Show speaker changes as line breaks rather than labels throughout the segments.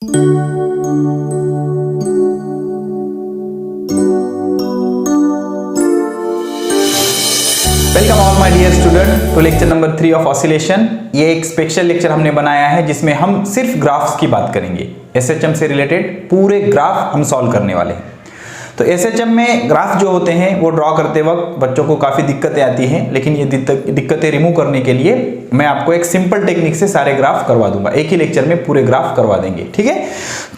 Welcome all my dear student to lecture number 3 of oscillation. ये एक special lecture हमने बनाया है जिसमें हम सिर्फ ग्राफ्स की बात करेंगे। एसएचएम से रिलेटेड पूरे ग्राफ हम सॉल्व करने वाले हैं। तो एसएचएम में ग्राफ जो होते हैं वो ड्रॉ करते वक्त बच्चों को काफ़ी दिक्कतें आती हैं, लेकिन ये दिक्कतें रिमूव करने के लिए मैं आपको एक सिंपल टेक्निक से सारे ग्राफ करवा दूंगा। एक ही लेक्चर में पूरे ग्राफ करवा देंगे, ठीक है।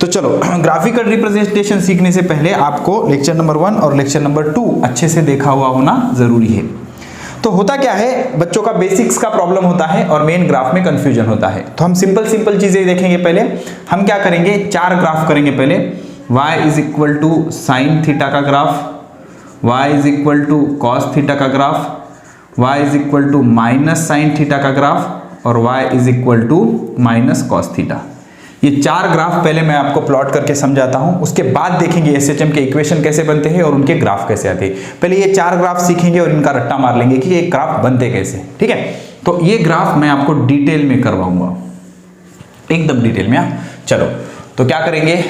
तो चलो, ग्राफिकल रिप्रेजेंटेशन सीखने से पहले आपको लेक्चर नंबर 1 और लेक्चर नंबर 2 अच्छे से देखा हुआ होना जरूरी है। तो होता क्या है, बच्चों का बेसिक्स का प्रॉब्लम होता है और मेन ग्राफ में कंफ्यूजन होता है। तो हम सिंपल चीजें देखेंगे। पहले हम क्या करेंगे, 4 ग्राफ करेंगे। पहले y is equal to sine theta का graph, y is equal to cos theta का graph, y is equal to minus sine theta का ग्राफ और y is equal to minus cos theta. ये 4 ग्राफ पहले मैं आपको प्लॉट करके समझाता हूं, उसके बाद देखेंगे एसएचएम के इक्वेशन कैसे बनते हैं और उनके ग्राफ कैसे आते हैं। पहले ये 4 ग्राफ सीखेंगे और इनका रट्टा मार लेंगे कि ये ग्राफ बनते कैसे, ठीक है। तो ये ग्राफ मैं आपको डिटेल में करवाऊंगा, एकदम डिटेल में। चलो, तो क्या करेंगे,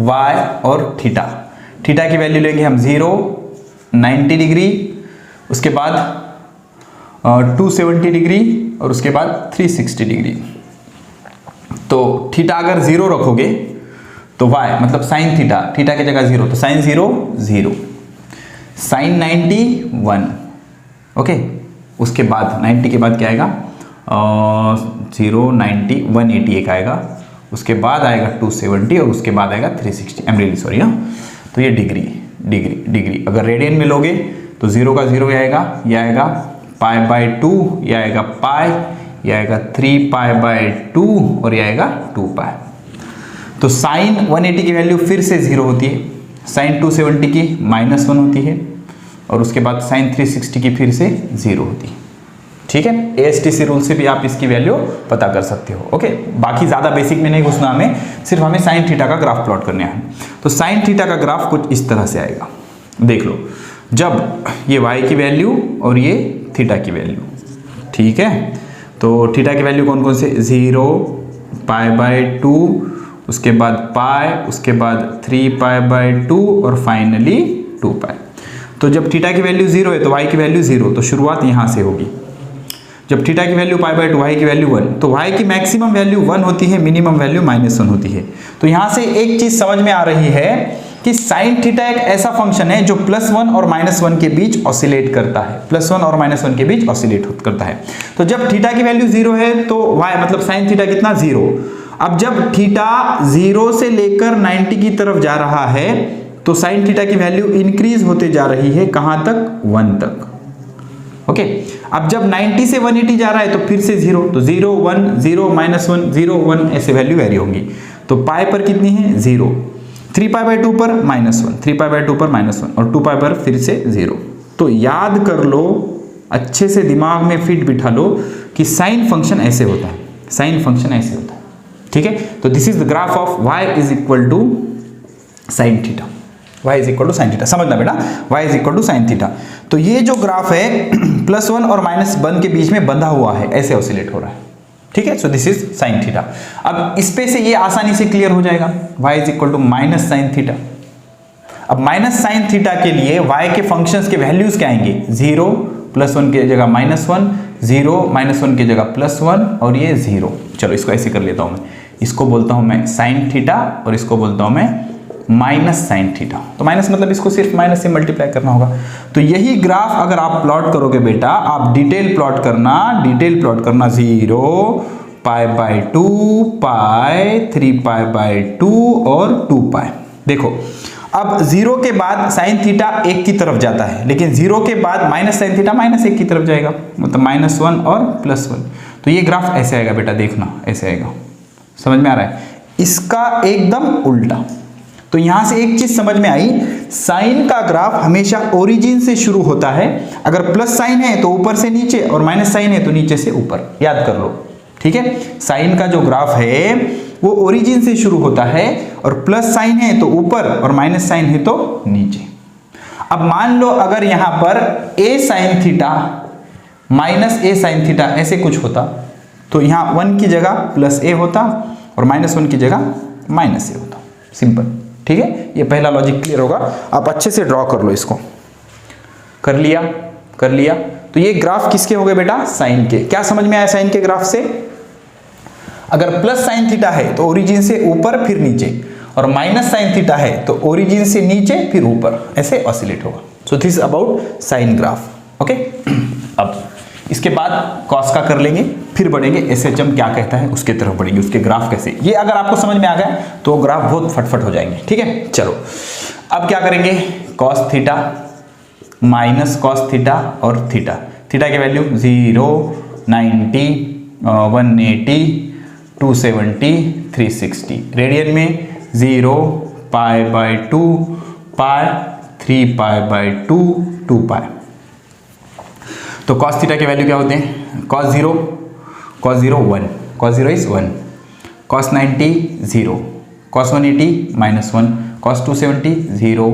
y और थीटा की वैल्यू लेंगे हम 0, 90 डिग्री, उसके बाद 270 डिग्री और उसके बाद 360 डिग्री। तो थीटा अगर 0 रखोगे तो y मतलब साइन थीटा की जगह 0, तो साइन 0 0, साइन 90 1, ओके। उसके बाद 90 के बाद क्या आएगा, 0 90 180 एक आएगा, उसके बाद आएगा 270 और उसके बाद आएगा 360। I am really sorry. तो ये डिग्री अगर रेडियन में लोगे तो 0 का 0 आएगा, ये आएगा पाई बाय 2, ये आएगा पाई, ये आएगा 3 पाई बाय 2 और ये आएगा 2 पाई। तो साइन 180 की वैल्यू फिर से 0 होती है, साइन 270 की -1 होती है और उसके बाद साइन 360 की फिर से 0 होती है, ठीक है। एएसटीसी रूल से भी आप इसकी वैल्यू पता कर सकते हो, ओके। बाकी ज़्यादा बेसिक में नहीं घुसना हमें, सिर्फ हमें साइन थीटा का ग्राफ प्लॉट करना है। तो साइन थीटा का ग्राफ कुछ इस तरह से आएगा, देख लो। जब ये y की वैल्यू और ये थीटा की वैल्यू, ठीक है। तो थीटा की वैल्यू कौन कौन से, 0, पाई बाय 2, उसके बाद पाई, उसके बाद 3 पाई बाय 2 और फाइनली 2 पाई। तो जब थीटा की वैल्यू 0 है तो y की वैल्यू 0, तो शुरुआत यहाँ से होगी। जब थीटा की वैल्यू पाई बाय 2, y की वैल्यू 1, तो y की मैक्सिमम वैल्यू 1 होती है, मिनिमम वैल्यू -1 होती है। तो यहाँ से एक चीज समझ में आ रही है कि साइन थीटा एक ऐसा फंक्शन है जो +1 और -1 के बीच ऑसिलेट करता है, +1 और -1 के बीच ऑसिलेट करता है। तो जब थीटा की वैल्यू 0 है तो y मतलब साइन थीटा कितना, 0। अब जब थीटा 0 से लेकर 90 की तरफ जा रहा है तो साइन थीटा की वैल्यू इंक्रीज होते जा रही है, कहां तक, 1 तक, ओके। अब जब 90 से 180 जा रहा है तो फिर से 0, तो 0 1 0 -1 0 1 ऐसे वैल्यू वेरी होंगी। तो पाई पर कितनी है, 0, 3 पाई बाय 2 पर -1, 3 पाई बाय 2 पर -1 और 2 पाई पर फिर से 0। तो याद कर लो, अच्छे से दिमाग में फिट बिठा लो कि साइन फंक्शन ऐसे होता है, साइन फंक्शन ऐसे होता है, ठीक है। तो this is the graph of y is equal to sine theta, y is equal to sine theta. समझना बेटा, y is equal to sine theta. तो ये जो ग्राफ है +1 और -1 के बीच में बंधा हुआ है, ऐसे ऑसिलेट हो रहा है, ठीक है। So this is sine theta. अब इस पे से ये आसानी से क्लियर हो जाएगा, y is equal to minus sine theta. अब माइनस साइन थीटा के लिए y के फंक्शंस के वैल्यूज क्या आएंगे, 0 +1 की जगह -1, 0 -1 की जगह +1 और ये 0। चलो इसको ऐसे कर लेता हूं मैं, इसको बोलता हूं मैं साइन थीटा और इसको बोलता हूं मैं माइनस साइन थीटा। तो माइनस मतलब इसको सिर्फ माइनस से मल्टीप्लाई करना होगा। तो यही ग्राफ अगर आप प्लॉट करोगे बेटा, आप डिटेल प्लॉट करना 0 pi by 2 pi 3 pi by 2 और 2 पाई। देखो अब 0 के बाद साइन थीटा 1 की तरफ जाता है, लेकिन 0 के बाद माइनस साइन थीटा -1 की तरफ जाएगा, मतलब -1 और +1। तो ये ग्राफ ऐसे आएगा बेटा, देखना ऐसे आएगा, समझ में आ रहा है। इसका एकदम उल्टा। तो यहां से एक चीज समझ में आई, साइन का ग्राफ हमेशा ओरिजिन से शुरू होता है। अगर प्लस साइन है तो ऊपर से नीचे और माइनस साइन है तो नीचे से ऊपर, याद कर लो, ठीक है। साइन का जो ग्राफ है वो ओरिजिन से शुरू होता है और प्लस साइन है तो ऊपर और माइनस साइन है तो नीचे। अब मान लो अगर यहां पर a sine theta minus a sine theta ऐसे कुछ होता, तो यहां 1 की जगह +a होता और -1 की जगह माइनस ए होता, सिंपल। ठीक है, ये पहला लॉजिक क्लियर होगा। आप अच्छे से ड्रॉ कर लो इसको। कर लिया। तो ये ग्राफ किसके हो गए बेटा? साइन के। क्या समझ में आया साइन के ग्राफ से? अगर प्लस साइन थीटा है तो ओरिजिन से ऊपर फिर नीचे, और माइनस साइन थीटा है तो ओरिजिन से नीचे फिर ऊपर, ऐसे ऑसिलेट होगा। So this about sine graph. Okay, अब इसके बाद कॉस का कर लेंगे, फिर बढ़ेंगे एसएचएम क्या कहता है उसके तरफ बढ़ेंगे, उसके ग्राफ कैसे। ये अगर आपको समझ में आ गया तो ग्राफ बहुत फटफट हो जाएंगे। ठीक है, चलो अब क्या करेंगे? Cos theta minus cos theta और थीटा। थीटा की वैल्यू 0, 90, 180, 270, 360। रेडियन में 0, π/2, पाई, 3π/2, 2π। तो cos थीटा के वैल्यू क्या होते हैं? cos 0 1, cos 0 is 1, cos 90 0, cos 180 -1, cos 270 0,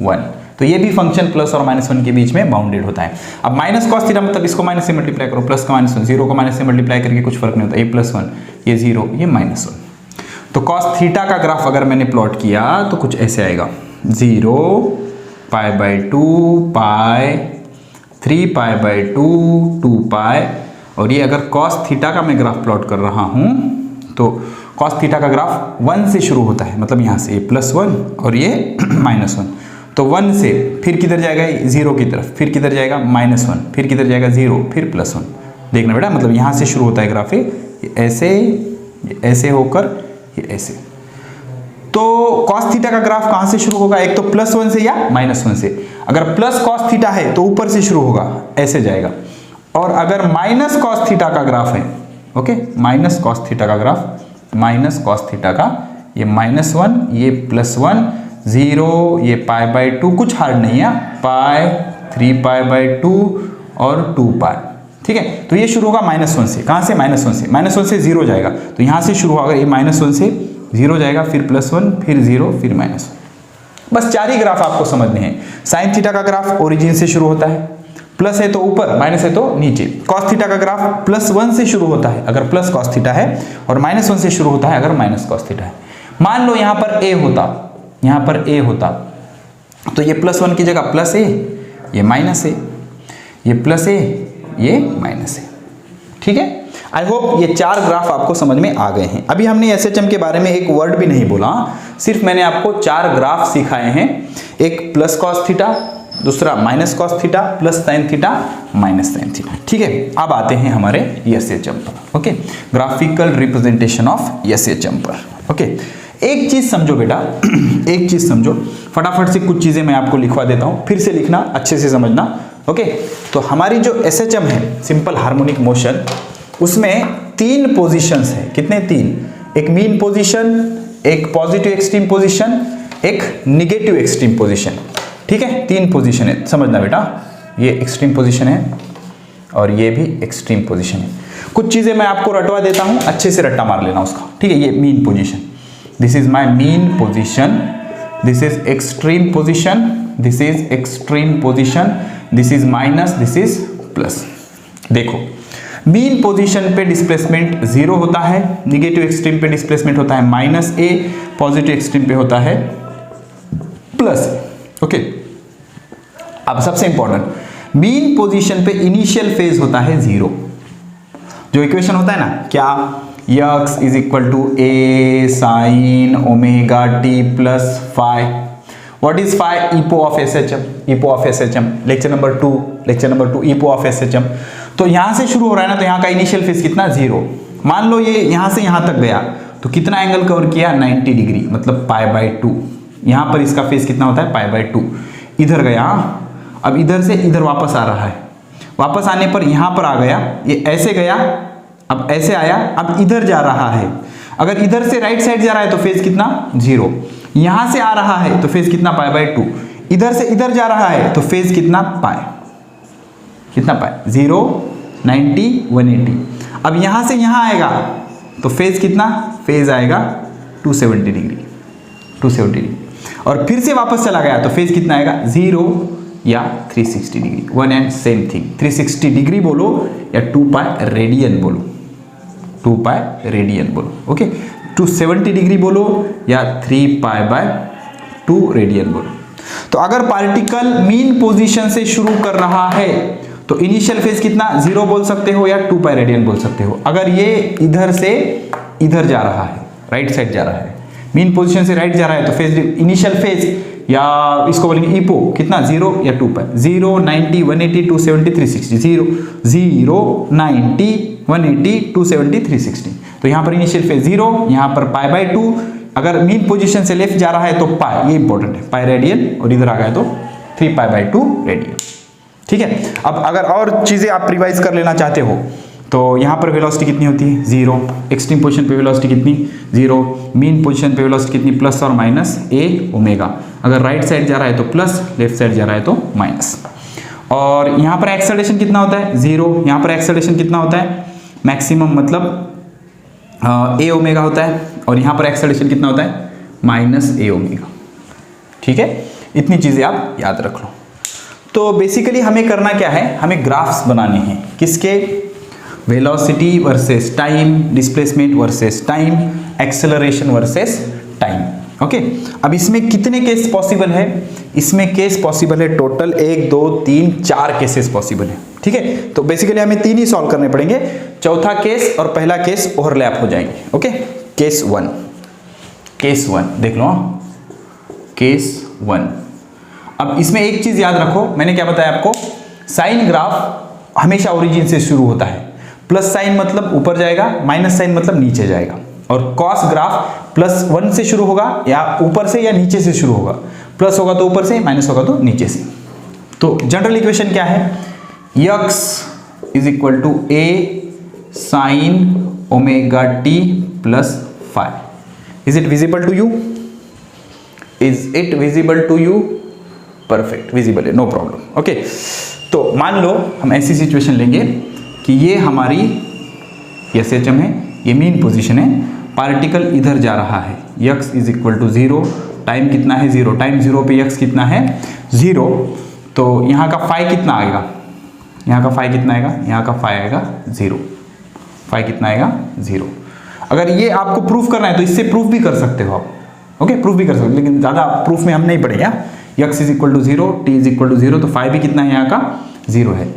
1। तो ये भी फंक्शन प्लस और -1 के बीच में बाउंडेड होता है। अब माइनस cos थीटा मतलब इसको माइनस से मल्टीप्लाई करो, प्लस का -1, 0 को माइनस से मल्टीप्लाई करके कुछ फर्क नहीं होता, ये +1, ये 0, ये -1। तो cos थीटा का ग्राफ अगर मैंने प्लॉट किया तो कुछ ऐसे आएगा, 0, π/2, पाई, 3π/2, 2π। और ये अगर cos थीटा का मैं ग्राफ प्लॉट कर रहा हूं तो cos थीटा का ग्राफ 1 से शुरू होता है, मतलब यहां से ये +1 और ये -1। तो 1 से फिर किधर जाएगा? 0 की तरफ, फिर किधर जाएगा? -1, फिर किधर जाएगा? 0, फिर +1। देखना बेटा, मतलब यहां से शुरू होता है ग्राफ, ये ऐसे होकर ये ऐसे। तो cos थीटा का ग्राफ कहां से शुरू होगा? एक तो +1 से या -1 से। अगर प्लस cos थीटा है तो ऊपर से शुरू होगा, ऐसे जाएगा। और अगर माइनस cos थीटा का ग्राफ है, ओके, माइनस cos थीटा का ग्राफ, माइनस cos थीटा का, ये -1, ये +1, 0, ये π/2, कुछ हार्ड नहीं है, पाई, 3π/2 और 2π। ठीक है, तो ये शुरू होगा -1 से। कहां से? -1 से। -1 से 0 जाएगा, तो यहां से शुरू होगा, ये -1 से 0 जाएगा, फिर +1, फिर 0, फिर -1। बस 4 ही ग्राफ आपको समझने हैं। साइन थीटा का ग्राफ ओरिजिन से शुरू होता है, प्लस है तो ऊपर, माइनस है तो नीचे। cos थीटा का ग्राफ +1 से शुरू होता है अगर प्लस cos थीटा है, और -1 से शुरू होता है अगर माइनस cos थीटा है। मान लो यहां पर a होता, यहां पर a होता, तो ये +1 की जगह +a, ये -a, ये +a, ये -a। ठीक है, आई होप ये 4 ग्राफ आपको समझ में आ गए हैं। अभी हमने एसएचएम के बारे में एक वर्ड भी नहीं बोला, सिर्फ मैंने आपको 4 ग्राफ सिखाए हैं। एक प्लस cos थीटा, दूसरा minus cos theta, plus sin theta, minus sin theta. ठीक है, अब आते हैं हमारे एसएचएम पर। Okay, graphical representation of SHM पर। ओके, एक चीज समझो बेटा, एक चीज समझो, फटाफट से कुछ चीजें मैं आपको लिखवा देता हूं, फिर से लिखना, अच्छे से समझना। ओके, तो हमारी जो एसएचएम है, सिंपल हार्मोनिक मोशन, उसमें 3 पोजीशंस है। कितने? 3। एक मीन पोजीशन, एक पॉजिटिव एक्सट्रीम पोजीशन, एक निगेटिव एक्सट्रीम पोजीशन। ठीक है, 3 पोजीशन है, समझना बेटा। ये एक्सट्रीम पोजीशन है और ये भी एक्सट्रीम पोजीशन है। कुछ चीजें मैं आपको रटवा देता हूं, अच्छे से रट्टा मार लेना उसका। ठीक है, ये mean position, this is my mean position, this is extreme position, this is extreme position, this is minus, this is plus. देखो, मीन पोजीशन पे डिस्प्लेसमेंट 0 होता है, निगेटिव एक्सट्रीम पे डिस्प्लेसमेंट होता है -a, पॉजिटिव एक्सट्रीम पे होता है +a। ओके, अब सबसे इंपॉर्टेंट, मीन पोजीशन पे इनिशियल फेज होता है 0। जो इक्वेशन होता है ना, क्या? x = a sin ωt + phi। What is phi? EPO of SHM, EPO of SHM, lecture number 2, EPO of SHM। तो यहां से शुरू हो रहा है ना, तो यहां का इनिशियल फेज कितना? 0। मान लो ये यहां से यहां तक गया, तो कितना एंगल कवर किया? 90 डिग्री, मतलब π/2। यहां पर इसका फेज कितना होता है? π/2। इधर गया, अब इधर से इधर वापस आ रहा है, वापस आने पर यहां पर आ गया, ये ऐसे गया, अब ऐसे आया, अब इधर जा रहा है। अगर इधर से राइट साइड जा रहा है तो फेज कितना? 0। यहां से आ रहा है तो फेज कितना? π/2। इधर से इधर जा रहा है तो फेज कितना? पाई। कितना पाई? 0, 90, 180। अब यहां से यहां आएगा तो फेज कितना? फेज आएगा 270 डिग्री, 270 डिग्री। और फिर से वापस चला गया तो फेज कितना आएगा? 0 या 360 degree, one and same thing. 360 degree बोलो या 2π रेडियन बोलो, 2π रेडियन बोलो। ओके, 270 डिग्री बोलो या 3π/2 रेडियन बोलो। तो अगर पार्टिकल मीन पोजीशन से शुरू कर रहा है तो इनिशियल फेज कितना 0 बोल सकते हो या 2π रेडियन बोल सकते हो। अगर ये इधर से इधर जा रहा है, राइट साइड जा रहा है, मीन पोजीशन से राइट जा रहा है, तो फेज इनिशियल फेज या इसको बोलेंगे ईपो कितना 0 या 2π। 0 90 180 270 360 0 0 90 180 270 360। तो यहाँ पर इनिशियल फेज 0, यहाँ पर π/2। अगर मीन पोजीशन से लेफ्ट जा रहा है तो पाई, ये इंपॉर्टेंट है, पाई रेडियन, और इधर आ गया तो 3π/2 रेडियन। ठीक है। अब अगर और चीजें आप रिवाइज कर लेना चाहते हो तो यहाँ पर वेलोसिटी कितनी होती है 0, एक्सट्रीम पोजीशन पे वेलोसिटी कितनी 0, मीन पोजीशन पे वेलोसिटी कितनी प्लस और माइनस a ओमेगा। अगर राइट साइड जा रहा है तो प्लस, लेफ्ट साइड जा रहा है तो माइनस। और यहाँ पर एक्सेलरेशन कितना होता है 0, यहाँ पर एक्सेलरेशन कितना होता है मैक्सिमम, मतलब a ओमेगा होता है, और यहाँ पर एक्सेलरेशन कितना होता है -a ओमेगा। ठीक है, इतनी चीजें आप याद रख लो। तो बेसिकली हमें करना क्या है, हमें ग्राफ्स बनाने हैं, किसके, velocity versus time, displacement versus time, acceleration versus time. Okay, अब इसमें कितने केस पॉसिबल है, इसमें केस पॉसिबल है टोटल 1 2 3 4 केसेस पॉसिबल है। ठीक है, तो बेसिकली हमें 3 ही सॉल्व करने पड़ेंगे, चौथा केस और पहला केस ओवरलैप हो जाएंगे। ओके, केस 1 देख लो, केस 1। अब इसमें एक चीज याद रखो, मैंने क्या बताया आपको, साइन ग्राफ हमेशा ओरिजिन से शुरू होता है, प्लस साइन मतलब ऊपर जाएगा, माइनस साइन मतलब नीचे जाएगा, और कॉस ग्राफ +1 से शुरू होगा या ऊपर से या नीचे से शुरू होगा, प्लस होगा तो ऊपर से, माइनस होगा तो नीचे से। तो जनरल इक्वेशन क्या है, x = a sin ωt + phi। Is it visible to you, is it visible to you, perfect, visible है, नो प्रॉब्लम। ओके, तो मान लो हम ऐसी सिचुएशन लेंगे कि ये हमारी SHM है, ये मीन पोजीशन है, पार्टिकल इधर जा रहा है, x = 0, टाइम कितना है 0, टाइम 0 पे x कितना है 0, तो यहाँ का फाई कितना आएगा, यहाँ का फाई कितना आएगा, यहाँ का फाई आएगा 0, फाई कितना आएगा 0। अगर ये आपको प्रूफ करना है तो इससे प्रूफ भी कर सकते हो आप। ओके, प्रूफ भी कर सकते हो, लेकिन ज़्यादा प्रूफ में हम नहीं पढ़ेंगे। x = 0, t = 0, तो फाई भी कितना है यहाँ का 0 है।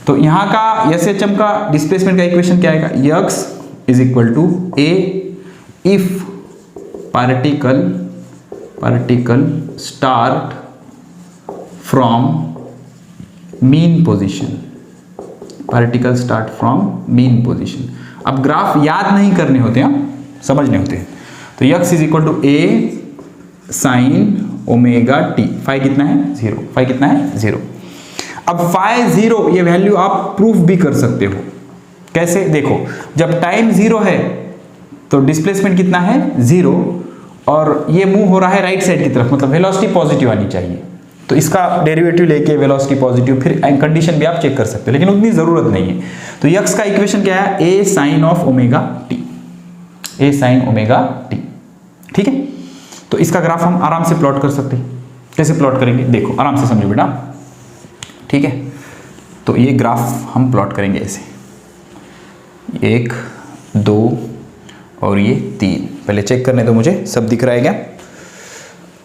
तो यहाँ का SHM का डिस्प्लेसमेंट का इक्वेशन क्या आएगा, x = a if particle start from mean position, particle start from mean position। अब ग्राफ याद नहीं करने होते हैं, समझने होते हैं। तो x = a sin ωt, phi कितना है 0, फाई कितना है 0। अब फाई 0 ये वैल्यू आप प्रूफ भी कर सकते हो, कैसे, देखो, जब टाइम 0 है तो डिस्प्लेसमेंट कितना है 0, और ये मूव हो रहा है राइट साइड की तरफ, मतलब वेलोसिटी पॉजिटिव आनी चाहिए। तो इसका डेरिवेटिव लेके वेलोसिटी पॉजिटिव, फिर कंडीशन भी आप चेक कर सकते हो, लेकिन उतनी जरूरत नहीं है। तो x का इक्वेशन क्या है, a sin of ωt, a sin ωt। ठीक है, तो इसका ग्राफ हम आराम से प्लॉट कर सकते हैं। कैसे प्लॉट करेंगे, देखो आराम से समझो बेटा। ठीक है, तो ये ग्राफ हम प्लॉट करेंगे ऐसे, 1 2 और ये 3। पहले चेक करने दो मुझे, सब दिख रहा है क्या,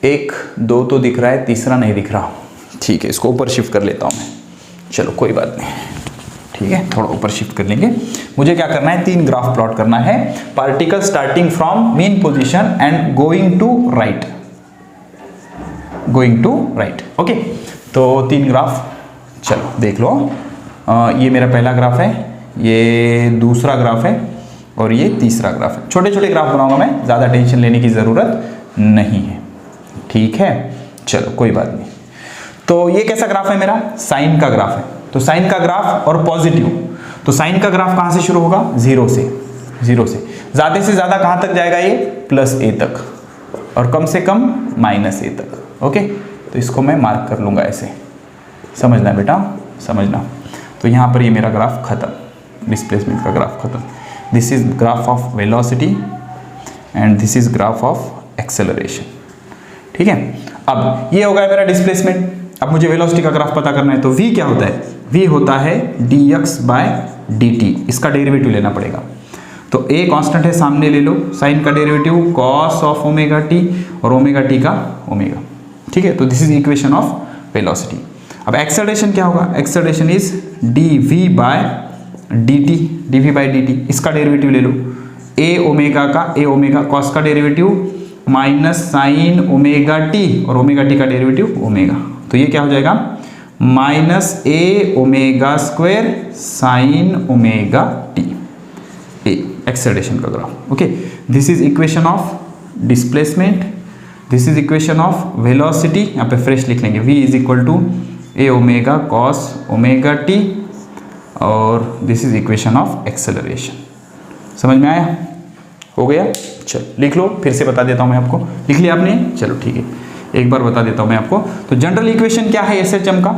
1 2 तो दिख रहा है, तीसरा नहीं दिख रहा। ठीक है, इसको ऊपर शिफ्ट कर लेता हूँ मैं, चलो कोई बात नहीं। ठीक है, थोड़ा ऊपर शिफ्ट कर लेंगे। मुझे क्या करना है, 3 ग्राफ प्लॉट करना है, particle starting from mean position and going to right, okay. तो 3 ग्राफ, चलो देख लो। ये मेरा पहला ग्राफ है, ये दूसरा ग्राफ है, और ये तीसरा ग्राफ है। छोटे छोटे ग्राफ बनाऊंगा मैं, ज़्यादा टेंशन लेने की ज़रूरत नहीं है। ठीक है, चलो कोई बात नहीं। तो ये कैसा ग्राफ है मेरा, साइन का ग्राफ है। तो साइन का ग्राफ और पॉजिटिव, तो साइन का ग्राफ कहाँ से शुरू होगा, 0 से, ज़्यादा से ज़्यादा कहाँ तक जाएगा ये, +a तक, और कम से कम -a तक। ओके, तो इसको मैं मार्क कर लूँगा ऐसे, समझना बेटा, समझना। तो यहाँ पर ये मेरा ग्राफ खत्म, डिस्प्लेसमेंट का ग्राफ खत्म। This is graph of velocity and this is graph of acceleration. ठीक है, अब ये हो गया मेरा डिस्प्लेसमेंट। अब मुझे वेलोसिटी का ग्राफ पता करना है, तो v क्या होता है, v होता है dx/dt, इसका डेरिवेटिव लेना पड़ेगा। तो ए कांस्टेंट है, सामने ले लो, साइन का derivative cos of omega t और ओमेगा टी का ओमेगा, ठीक है। तो this is equation of velocity. अब एक्सेलरेशन क्या होगा, acceleration is d v by d t, इसका डेरिवेटिव ले लो, ए ओमेगा का, ए ओमेगा कॉस का derivative minus sine omega t और ओमेगा टी का डेरिवेटिव ओमेगा, तो ये क्या हो जाएगा minus a omega square sine omega t, A acceleration का graph. Okay, this is equation of displacement, this is equation of velocity, यहाँ पे फ्रेश लिख लेंगे, v is equal to a omega cos omega t, और this is equation of acceleration. समझ में आया, हो गया, चलो लिख लो, फिर से बता देता हूँ मैं आपको, लिख लिया आपने, चलो ठीक है, एक बार बता देता हूँ मैं आपको। तो जनरल इक्वेशन क्या है एसएचएम का,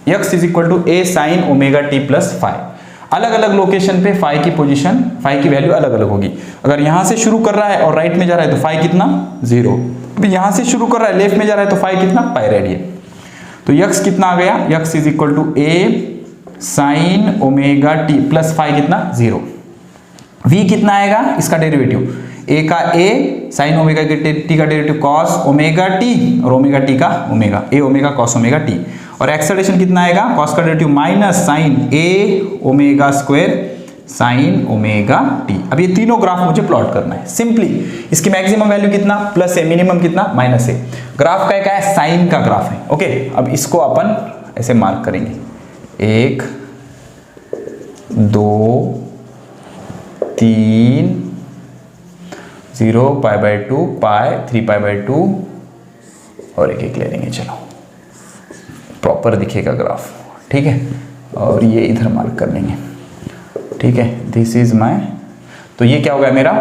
x is equal to a sine omega t plus five. अलग अलग लोकेशन पे फाई की पोजीशन, फाई की वैल्यू अलग अलग होगी। अगर यहाँ से शुरू कर रहा है और राइट में जा रहा है तो फाई कितना 0, अभी यहाँ से शुरू कर रहा है लेफ्ट में जा रहा है तो फाई कितना पाई रेडियन। तो x कितना आ गया, x is equal to a sine omega t plus phi कितना 0। v कितना आएगा, इसका डेरिवेटिव a का a साइन ओमेगा टी का डेरिवेटिव कॉस ओमेगा टी और ओमेगा टी का omega, a omega cos omega t, और एक्सेलरेशन कितना आएगा, कॉस का derivative minus sine a omega square sine omega t. अब ये तीनों ग्राफ मुझे प्लॉट करना है सिंपली। इसकी मैक्सिमम वैल्यू कितना प्लस है, मिनिमम कितना माइनस है। ग्राफ का क्या है, साइन का ग्राफ है। ओके, अब इसको अपन ऐसे मार्क करेंगे, 1 2 3 0 pi by 2 pi 3 pi by 2 और एक ले लेंगे, चलो प्रॉपर दिखेगा ग्राफ, ठीक है। और ये इधर मार्क कर लेंगे, ठीक है। दिस इज माय, तो ये क्या हो गया मेरा,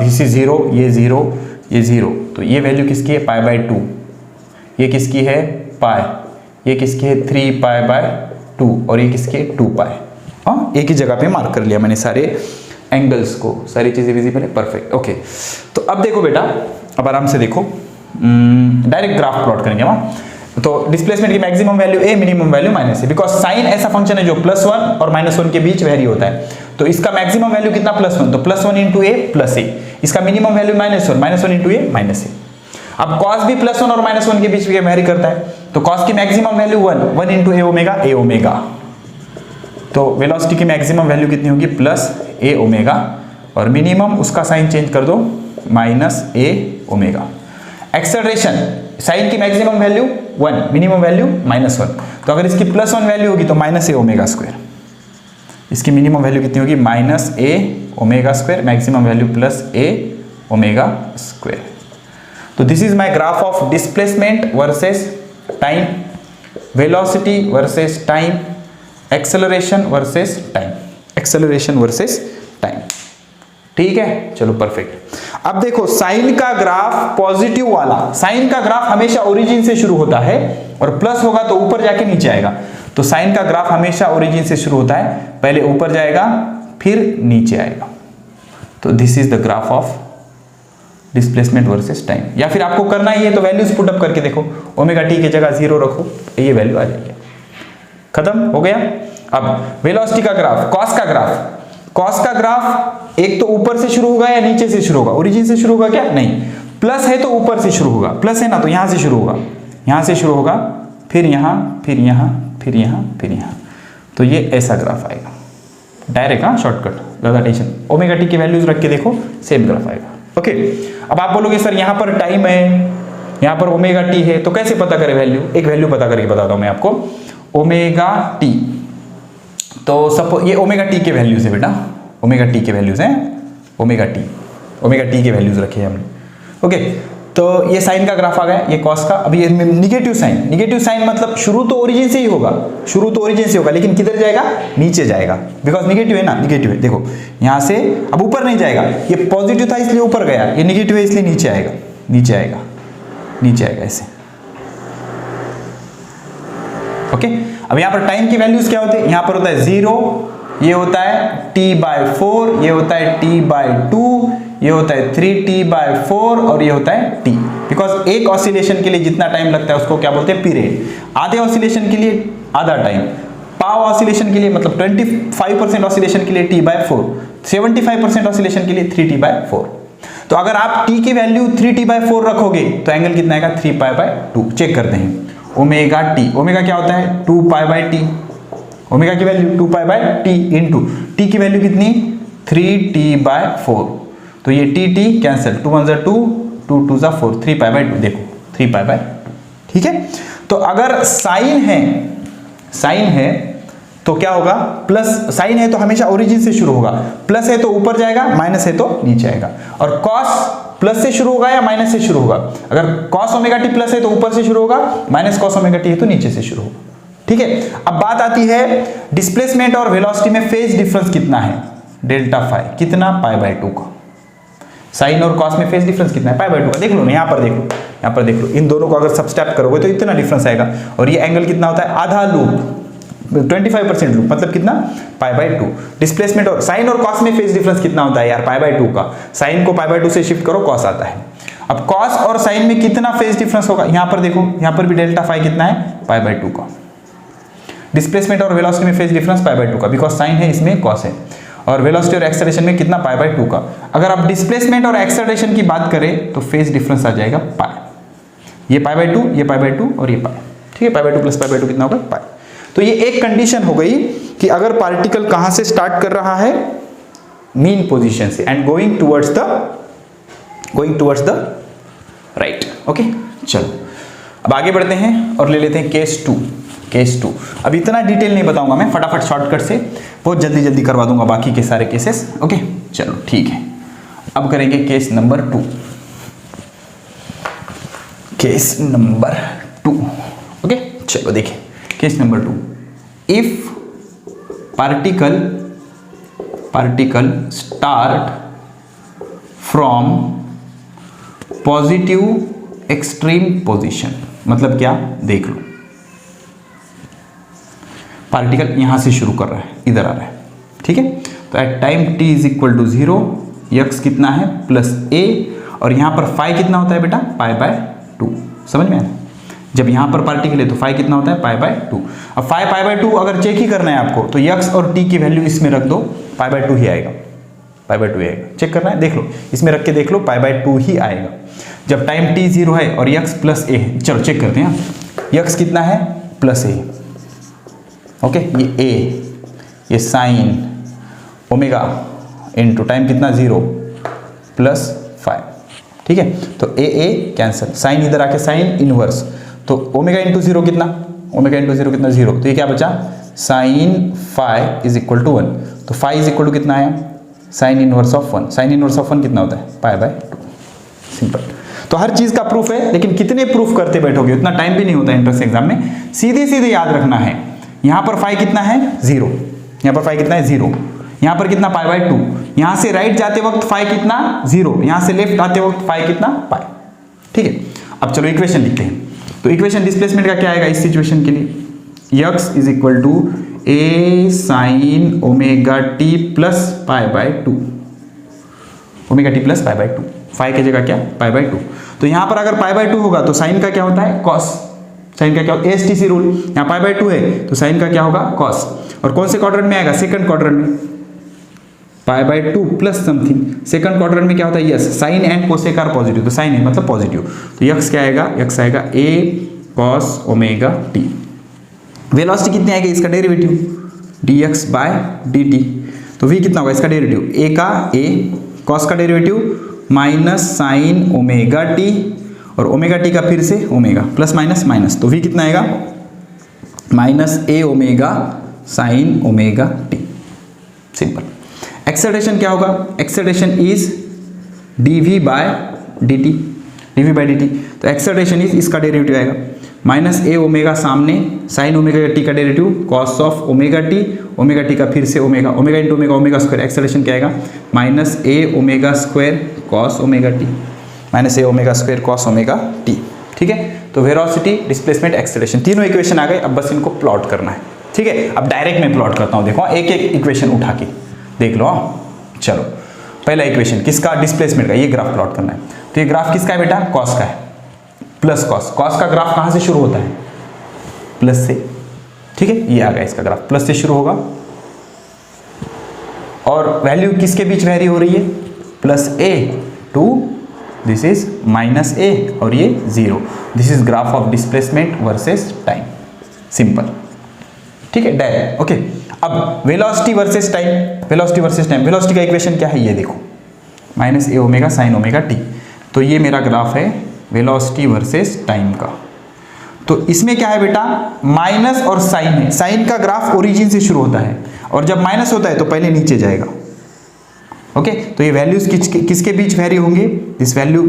दिस इज 0, ये 0, ये 0, तो ये वैल्यू किसकी है पाई बाय 2, ये किसकी है पाई, ये किसकी है 3 पाई बाय 2 और ये किसकी है 2 पाई। हाँ, एक ही जगह पे मार्क कर लिया मैंने सारे एंगल्स को, सारी चीजें विजिबल है, परफेक्ट। ओके, तो अब देखो बेटा, अब आराम से देखो, डायरेक्ट ग्राफ प्लॉट करेंगे वहां। तो डिस्प्लेसमेंट की maximum value a, minimum value minus है, बिकॉज साइन ऐसा फंक्शन है जो +1 और -1 के बीच वेरी होता है। तो इसका मैक्सिमम वैल्यू कितना +1, तो +1 इंटू ए प्लस ए, इसका मिनिमम वैल्यू -1, -1 इंटू ए माइनस ए। अब cos भी +1 और -1 के बीच वेरी करता है, तो cos की maximum value 1 into a omega. तो वेलोसिटी की मैक्सिमम वैल्यू कितनी होगी प्लस ए ओमेगा, और मिनिमम उसका साइन चेंज कर दो -a ओमेगा। एक्सेलरेशन, साइन की मैक्सिमम वैल्यू 1, मिनिमम वैल्यू -1, तो अगर इसकी +1 वैल्यू होगी तो -a ओमेगा स्क्वायर, इसकी मिनिमम वैल्यू कितनी होगी -a omega square, maximum value +a omega square. तो this is my graph of displacement versus time, velocity versus time, acceleration versus time, acceleration versus time, ठीक है। चलो perfect. अब देखो sign का ग्राफ पॉजिटिव वाला, साइन का ग्राफ हमेशा ओरिजिन से शुरू होता है और प्लस होगा तो ऊपर जाके नीचे आएगा। तो साइन का ग्राफ हमेशा ओरिजिन से शुरू होता है, पहले ऊपर जाएगा फिर नीचे आएगा। तो this is the graph of displacement versus time. या फिर आपको करना ही है तो वैल्यूज पुट अप करके देखो, ओमेगा टी की जगह 0 रखो, ये वैल्यू आ जाएगी, खत्म हो गया। अब वेलोसिटी का ग्राफ, कॉस का ग्राफ, कॉस का ग्राफ एक तो ऊपर से शुरू होगा या नीचे से शुरू होगा, ओरिजिन से शुरू होगा क्या, नहीं, प्लस है तो ऊपर से शुरू होगा, प्लस है ना तो यहां से शुरू होगा, यहां से शुरू होगा फिर यहां फिर यहां फिर यहां फिर यहां, तो ये ऐसा ग्राफ आएगा डायरेक्ट, हाँ शॉर्टकट, ज्यादा टेंशन। ओमेगा टी की वैल्यूज रख के देखो सेम ग्राफ आएगा। ओके, अब आप बोलोगे सर यहां पर टाइम है, यहां पर ओमेगा टी है, तो कैसे पता करें वैल्यू, एक वैल्यू पता करके बताता हूं मैं आपको। ओमेगा टी, तो सपोज ये ओमेगा टी के वैल्यूज है बेटा, ओमेगा टी के वैल्यूज हैं, ओमेगा टी के वैल्यूज रखे हैं हमने। ओके, तो ये साइन का ग्राफ आ गया, ये कॉस का। अभी ये निगेटिव साइन मतलब शुरू तो ओरिजिन से ही होगा, शुरू तो ओरिजिन से होगा, लेकिन किधर जाएगा, नीचे जाएगा, बिकॉज निगेटिव है ना, निगेटिव है। देखो यहां से अब ऊपर नहीं जाएगा, ये पॉजिटिव था इसलिए ऊपर गया, ये निगेटिव है इसलिए नीचे आएगा, नीचे आएगा, नीचे आएगा ऐसे। ओके, अब यहां पर टाइम की वैल्यूज क्या होते हैं, यहां पर होता है 0, ये होता है t/4, ये होता है t/2, ये होता है 3t/4 और ये होता है t, बिकॉज एक ऑसिलेशन के लिए जितना टाइम लगता है उसको क्या बोलते हैं, पीरियड। आधे ऑसिलेशन के लिए आधा टाइम, पाव ऑसिलेशन के लिए मतलब 25% ऑसिलेशन के लिए t/4, 75% ऑसिलेशन के लिए 3t/4। तो अगर आप t की वैल्यू 3t/4 रखोगे तो एंगल कितना आएगा 3π/2। चेक करते हैं ओमेगा टी, ओमेगा क्या होता है 2π/t, ओमेगा की वैल्यू 2π/t इंटू टी की वैल्यू कितनी 3t/4। तो ये t कैंसिल, 2 1 2, 2 2 4, 3π/2 देखो 3π/2। ठीक है, तो अगर साइन है तो क्या होगा प्लस, साइन है तो हमेशा ओरिजिन से शुरू होगा, प्लस है तो ऊपर जाएगा, माइनस है तो नीचे आएगा। और कॉस प्लस से शुरू होगा या माइनस से शुरू होगा, अगर कॉस ओमेगा टी प्लस है तो ऊपर से शुरू होगा, माइनस कॉस ओमेगा टी है तो नीचे से शुरू होगा। ठीक है, अब बात आती है डिस्प्लेसमेंट और वेलोसिटी में फेज डिफरेंस कितना है, डेल्टा फाई कितना π/2 का। साइन और कॉस में फेज डिफरेंस कितना है π/2 का। देख लो ना, यहाँ पर देख लो, यहाँ पर देख लो, इन दोनों को अगर सबस्ट्रैक्ट करोगे तो इतना डिफरेंस आएगा। और ये एंगल कितना होता है आधा लूप, 25% लूप, मतलब कितना π/2। डिस्प्लेसमेंट और साइन और कॉस में फेज डिफरेंस कितना होता है यार π/2 का। साइन को π/2 से शिफ्ट करो, कॉस आता है। अब कॉस और साइन में कितना फेज डिफरेंस होगा, यहाँ पर देखो, यहाँ पर भी डेल्टा फाई कितना है π/2 का। डिस्प्लेसमेंट और वेलोसिटी में फेज डिफरेंस π/2 का, बिकॉज साइन है इसमें कॉस है। और वेलोसिटी और एक्सेलरेशन में कितना π/2 का। अगर आप डिस्प्लेसमेंट और एक्सेलरेशन की बात करें तो फेज डिफरेंस आ जाएगा π, ये π/2, ये π/2 और ये π। ठीक है, π/2 प्लस π/2 कितना होगा π। तो ये एक कंडीशन हो गई कि अगर पार्टिकल कहां से स्टार्ट कर रहा है, मीन पोजीशन से, and going towards the right. Okay, चलो अब आगे बढ़ते हैं और ले लेते हैं केस 2। अब इतना डिटेल नहीं बताऊंगा मैं, फटाफट शॉर्टकट से बहुत जल्दी करवा दूंगा बाकी के सारे केसेस। ओके, चलो ठीक है, अब करेंगे case number 2। Case number 2, okay, चलो देखिए case number 2। If particle start from positive extreme position, मतलब क्या देख लो, पार्टिकल यहां से शुरू कर रहा है, इधर आ रहा है। ठीक है, तो at time t is equal to 0, x कितना है प्लस a, और यहां पर फाई कितना होता है बेटा π/2। समझ में आया, जब यहां पर पार्टिकल है तो फाई कितना होता है π/2। अब फाई π/2 अगर चेक ही करना है आपको तो यक्स और t की वैल्यू इसमें रख दो, π/2 ही आएगा, π/2 ही आएगा। चेक करना है, देख लो, इसमें रख के देख लो, π/2 ही आएगा जब टाइम t 0 है और यक्स प्लस a है। चलो चेक करते हैं, यक्स कितना है प्लस a, ओके, ये a, ये साइन ओमेगा इनटू टाइम कितना 0 प्लस 5। ठीक है, तो a कैंसिल, साइन इधर आके साइन इनवर्स, तो ओमेगा इंटू 0 कितना, ओमेगा इंटू 0 कितना 0, तो ये क्या बचा sine phi is equal to 1। तो फाई इज इक्वल टू कितना आया sine inverse of 1। Sine inverse of 1 कितना होता है π/2। सिंपल। तो हर चीज का प्रूफ है, लेकिन कितने प्रूफ करते बैठोगे, उतना टाइम भी नहीं होता एंट्रेंस एग्जाम में। सीधे याद रखना है, यहां पर फाई कितना है 0, यहां पर फाई कितना है 0, यहां पर कितना π/2, यहां से राइट जाते वक्त फाई कितना 0, यहां से लेफ्ट आते वक्त फाई कितना π। ठीक है, अब चलो इक्वेशन लिखते हैं। तो इक्वेशन डिस्प्लेसमेंट का क्या आएगा इस सिचुएशन के लिए, x is equal to a sine omega t plus π/2, omega t plus π/2, phi की जगह क्या π/2। तो यहां पर अगर π/2 होगा तो साइन का क्या होता है कॉस, साइन का क्या होता है ASTC रूल, यहाँ π/2 है तो साइन का क्या होगा कॉस। और कौन से क्वाड्रेंट में आएगा, सेकंड क्वाड्रेंट में, π/2 प्लस समथिंग। सेकंड क्वाड्रेंट में क्या होता है yes, sine and cosec are positive, तो साइन है मतलब पॉजिटिव, तो यक्स क्या आएगा, यक्स आएगा a cos omega t. Velocity कितनी आएगी इसका डेरिवेटिव dx/dt, तो v कितना होगा इसका डेरिवेटिव, a का a, cos का derivative minus sine omega t, और ओमेगा टी का फिर से ओमेगा, प्लस माइनस माइनस, तो v कितना आएगा minus a omega sine omega T. Simple. Acceleration क्या होगा, एक्सेलरेशन इज dv/dt, dv/dt, तो एक्सेलरेशन इज इसका डेरिवेटिव आएगा माइनस a ओमेगा सामने साइन ओमेगा टी का derivative cos of omega t का फिर से omega, omega into omega, omega square, acceleration क्या आएगा minus a omega square cos omega t, minus a omega square cos omega t. ठीक है, तो वेलोसिटी डिस्प्लेसमेंट एक्सेलरेशन तीनों इक्वेशन आ गए, अब बस इनको प्लॉट करना है। ठीक है, अब डायरेक्ट में प्लॉट करता हूँ, देखो एक एक इक्वेशन उठा के देख लो। चलो पहला इक्वेशन किसका, डिस्प्लेसमेंट का, ये ग्राफ प्लॉट करना है। तो ये ग्राफ किसका है बेटा, कॉस का है, प्लस कॉस। कॉस का ग्राफ कहां से शुरू होता है, प्लस से, ठीक है, ये आ गया इसका ग्राफ, प्लस से शुरू होगा और वैल्यू किसके बीच वेरी हो रही है, plus a to this is minus a और ये 0। This is graph of displacement versus time, simple, ठीक है, डायरेक्ट। ओके, अब velocity versus time, velocity versus time, velocity का इक्वेशन क्या है ये देखो, minus a omega sine omega t. तो ये मेरा ग्राफ है वेलोसिटी वर्सेस टाइम का। तो इसमें क्या है बेटा, माइनस और साइन है। साइन का ग्राफ ओरिजिन से शुरू होता है और जब माइनस होता है तो पहले नीचे जाएगा। ओके, तो ये वैल्यूज किसके बीच वेरी होंगे, this value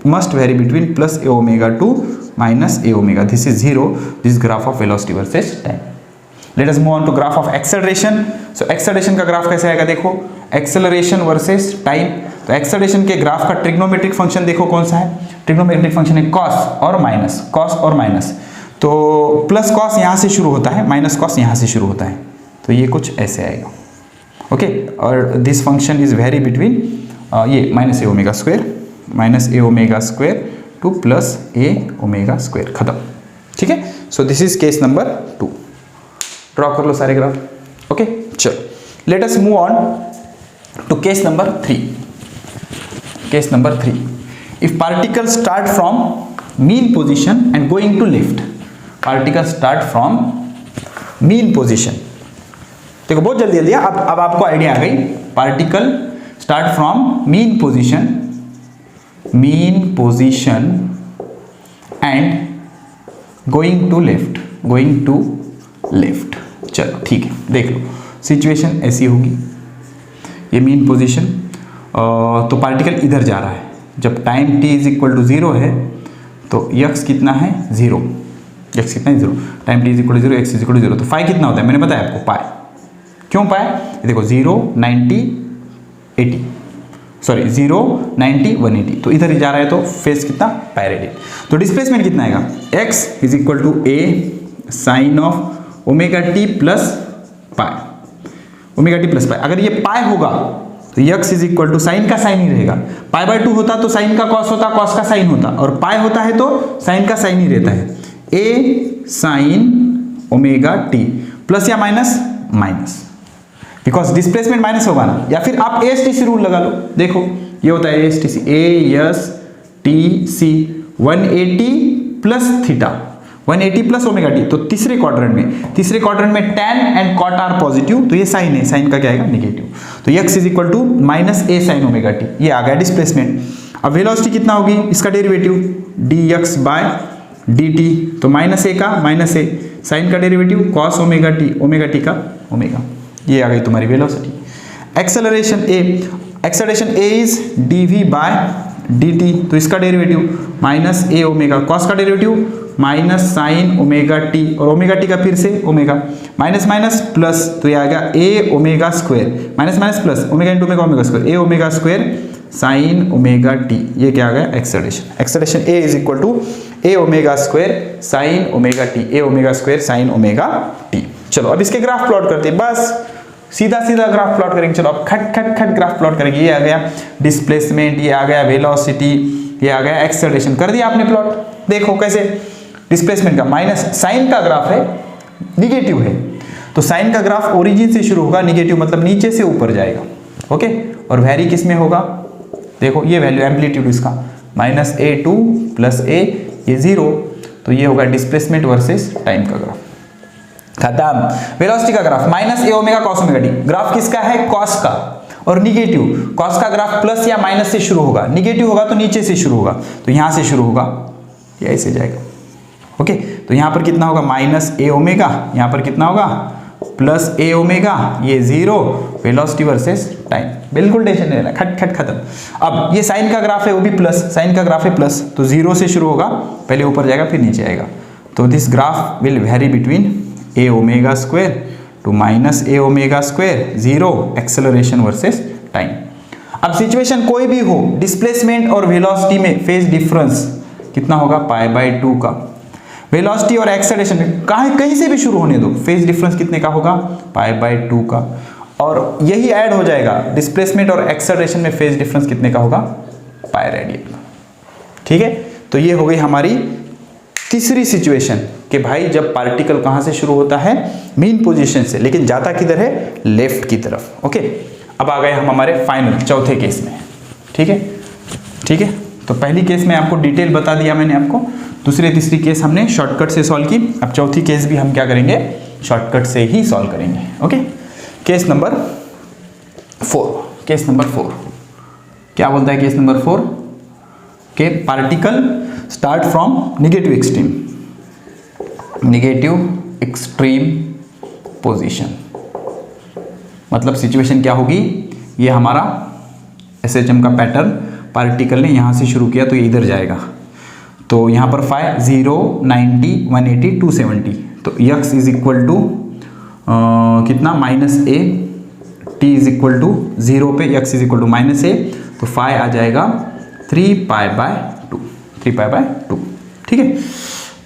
must vary between plus a omega to minus a omega, this is 0, this graph of velocity versus time. Let us move on to graph of acceleration. So acceleration का graph कैसे आएगा, देखो acceleration versus time. तो acceleration के graph का trigonometric function देखो कौन सा है, ट्रिग्नोमेट्रिक फंक्शन है कॉस और माइनस, कॉस और माइनस। तो प्लस कॉस यहाँ से शुरू होता है, माइनस कॉस यहाँ से शुरू होता है, तो ये कुछ ऐसे आएगा। ओके, और this function is vary between ये minus a omega square to plus a omega square, खत्म। ठीक है, so this is case number 2। Draw कर लो सारे ग्राफ। ओके, चलो let us move on to case number 3। Case number 3, if particles start from mean position and going to left, particles start from mean position। देखो बहुत जल्दी जल्दी, अब आपको आइडिया आ गई। Particle start from mean position and going to left. चलो ठीक है, देख लो सिचुएशन ऐसी होगी, ये मीन पोजीशन, तो पार्टिकल इधर जा रहा है। जब time t is equal to 0 है तो x कितना है 0, x कितना है 0, time t is equal to 0, x is equal to 0। तो फाई कितना होता है मैंने बताया आपको, पाई। क्यों पाई, देखो 0 90 80, सॉरी 0 90 180, तो इधर ही जा रहा है तो फेस कितना पाई रेडियन। तो डिस्प्लेसमेंट कितना आएगा, x is equal to a sine of omega t plus pi, omega t plus pi. अगर ये पाई होगा तो x is equal to sine का साइन ही रहेगा, पाई बाय 2 होता तो साइन का कॉस होता, कॉस का साइन होता, और पाई होता है तो साइन का साइन ही रहता है। a sine omega t plus या minus, minus, because displacement minus होगा ना। या फिर आप ASTC रूल लगा लो, देखो ये होता है ASTC, ASTC 180 plus theta, 180 plus omega t. तो तीसरे क्वाड्रेंट में tan and cot are positive, तो ये साइन है, साइन का क्या आएगा नेगेटिव। तो x is equal to minus a sine omega t, ये आ गया डिस्प्लेसमेंट। अब वेलोसिटी कितना होगी, इसका डेरिवेटिव dx बाय dt, तो माइनस ए का माइनस ए, साइन का डेरिवेटिव कॉस ओमेगा टी का ओमेगा, ये आ गई तुम्हारी velocity. Acceleration a is dv by dt, तो इसका derivative minus a omega, cos का derivative minus sine omega t, और ओमेगा टी का फिर से ओमेगा, माइनस माइनस प्लस, तो ये आ गया a omega square, minus minus plus, omega into omega square, a omega square sine omega t, ये क्या आ गया acceleration a is equal to a omega square sine omega t, a omega square sine omega t. चलो अब इसके graph plot करते हैं, बस सीधा ग्राफ प्लॉट करेंगे। चलो अब खट ग्राफ प्लॉट करेंगे। ये आ गया डिस्प्लेसमेंट, ये आ गया वेलोसिटी, ये आ गया एक्सेलरेशन, कर दिया आपने प्लॉट। देखो कैसे, डिस्प्लेसमेंट का माइनस, साइन का ग्राफ है निगेटिव है, तो साइन का ग्राफ ओरिजिन से शुरू होगा, निगेटिव मतलब नीचे से ऊपर जाएगा। ओके, और वेरी किस में होगा, देखो ये वैल्यू एम्पलीट्यूड इसका माइनस a2 प्लस a, ये 0, तो ये होगा डिस्प्लेसमेंट वर्सेस टाइम का ग्राफ, खत्म। वेलोसिटी का graph minus a omega cos omega t, graph किसका है कॉस का, और निगेटिव कॉस का ग्राफ प्लस या माइनस से शुरू होगा, निगेटिव होगा तो नीचे से शुरू होगा, तो यहां से शुरू होगा, ये ऐसे जाएगा। ओके, तो यहां पर कितना होगा माइनस ए ओमेगा, यहां पर कितना होगा प्लस ए ओमेगा, ये 0, वेलोसिटी वर्सेस टाइम, बिल्कुल टेंशन नहीं लेना, खट खत्म। अब ये साइन का ग्राफ है, वो भी प्लस, साइन का ग्राफ है प्लस, तो 0 से शुरू होगा, पहले ऊपर जाएगा फिर नीचे आएगा, तो this graph will vary between a omega square to minus a omega square, 0, acceleration versus time. अब सिचुएशन कोई भी हो, डिस्प्लेसमेंट और वेलोसिटी में फेज डिफरेंस कितना होगा पाई बाय 2 का, वेलोसिटी और एक्सेलरेशन कहीं से भी शुरू होने दो, फेज डिफरेंस कितने का होगा पाई बाय 2 का, और यही ऐड हो जाएगा डिस्प्लेसमेंट और एक्सेलरेशन में फेज डिफरेंस कितने का होगा पाई रेडियन का। ठीक है, तो ये हो गई हमारी तीसरी सिचुएशन कि भाई जब पार्टिकल कहाँ से शुरू होता है, मीन पोजीशन से, लेकिन जाता किधर है, लेफ्ट की तरफ। ओके, अब आ गए हम हमारे फाइनल चौथे केस में। ठीक है, ठीक है। तो पहली केस में आपको डिटेल बता दिया मैंने आपको, दूसरे तीसरी केस हमने शॉर्टकट से सॉल्व की, अब चौथी केस भी हम क्या करेंगे, शॉर्टकट से ही सॉल्व करेंगे। Okay, case number 4। Case number 4 क्या बोलता है, केस नंबर 4 के particle start from negative extreme position. मतलब सिचुएशन क्या होगी, ये हमारा SHM का पैटर्न, पार्टिकल ने यहाँ से शुरू किया तो ये इधर जाएगा, तो यहाँ पर 5 0 90 180 270, तो x इज इक्वल टू कितना -a, t is equal to 0 पे x is equal to -a, तो 5 आ जाएगा 3π/2। ठीक है,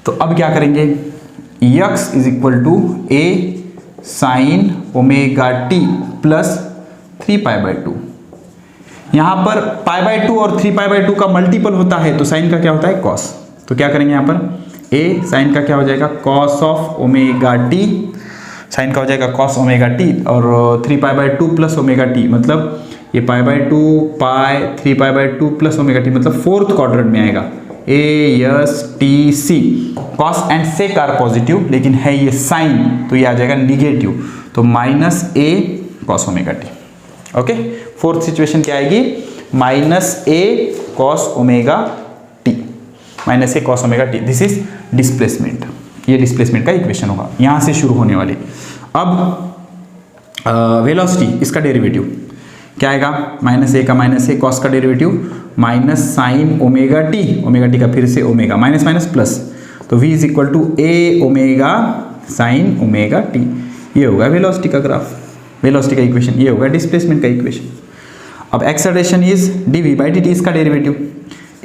तो अब क्या करेंगे, x is equal to a sin ω t plus 3π/2। यहाँ पर π/2 और 3π/2 का मल्टीपल होता है तो साइन का क्या होता है, cos। तो क्या करेंगे यहाँ पर, a साइन का क्या हो जाएगा, cos ऑफ ω t, साइन का हो जाएगा cos ω t, और 3π/2 प्लस ω t, मतलब ये π/2 पाई 3π/2 प्लस ω t, मतलब फोर्थ क्वाड्रेंट में आएगा, a s t c। cos and sec are positive, लेकिन है ये साइन तो ये आ जाएगा निगेटिव, तो -a cos ω t। Okay, fourth situation क्या आएगी, -a cos ω t, this is displacement, ये डिस्प्लेसमेंट का इक्वेशन होगा, यहां से शुरू होने वाली। अब वेलोसिटी, इसका डेरिवेटिव क्या आएगा, -a का -a, cos का डेरिवेटिव माइनस साइन ω t का फिर से ओमेगा, माइनस माइनस प्लस, तो v is equal to a omega sine ω t, ये होगा वेलोसिटी का ग्राफ, वेलोसिटी का इक्वेशन, ये होगा डिस्प्लेसमेंट का इक्वेशन। अब एक्सेलरेशन इज dv/dt, इसका derivative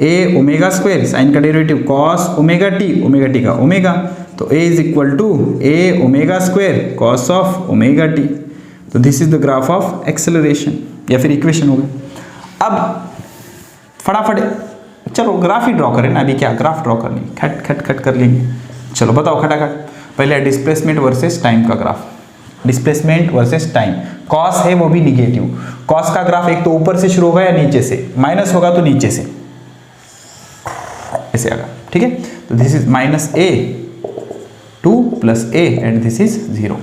a omega square, sine का डेरिवेटिव cos ω t का ओमेगा, तो a is equal to a omega square cos of ω t, तो this is the graph of acceleration, या फिर इक्वेशन होगा। अब फटाफट चलो ग्राफ ही ड्रॉ करें ना, अभी क्या ग्राफ ड्रॉ करनी, खट कर लेंगे। चलो बताओ खटाखट, पहले डिस्प्लेसमेंट वर्सेस टाइम का graph, displacement versus time, cos है वो भी निगेटिव, कॉस का ग्राफ एक तो ऊपर से शुरू होगा या नीचे से, माइनस होगा तो नीचे से ऐसे आएगा। ठीक है, तो this is -a 2 + a and this is 0।